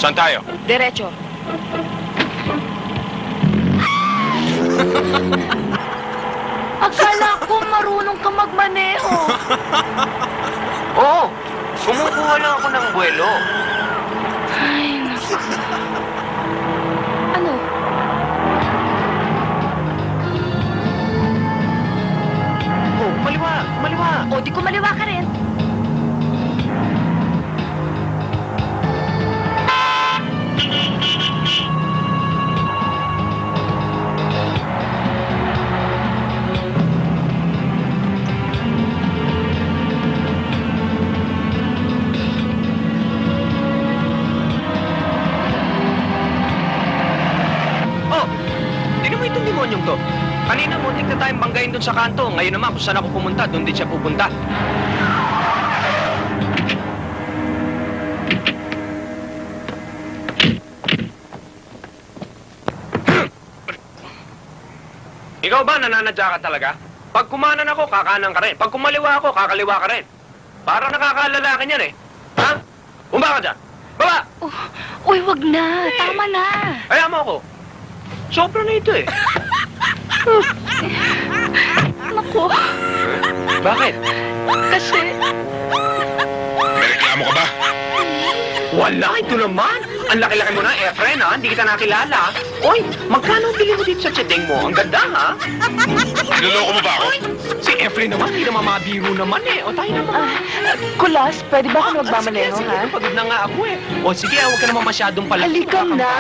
Saan tayo? Diretso. Akala ko marunong ka magmaneho. Oo. Kumukuha lang ako ng buwelo. Ay, naku. Ano? Oh, maliwa, maliwa. O, di kumaliwa ka rin. Oh, tingnan mo itong demonyong to. Kanina muntik na tayong banggain doon sa kanto. Ngayon naman, kung saan ako pumunta, doon din siya pupunta. Ikaw ba, nananadya ka talaga? Pag kumanan ako, kakanan ka rin. Pag kumaliwa ako, kakaliwa ka rin. Para nakakalalaki niyan eh. Ha? Bumaba ka dyan. Baba! Uy, wag na. Tama na. Kaya mo ako. Sobra na ito eh. Naku. Bakit? Kasi, May reklamo ka ba? Wala, ito naman. Ang laki-laki mo na, Efren, ha? Hindi kita nakilala. Oy, magkano ang bili mo dito sa chedeng mo? Ang ganda, ha? Niloloko mo ba ako? Si Efren naman, hindi naman mabiro naman eh. O tayo naman. Kulas, pwede ba ako magmamaneho, sige, ha? sige, pagod na nga ako eh. O sige, huwag ka naman masyadong pala. Halika na.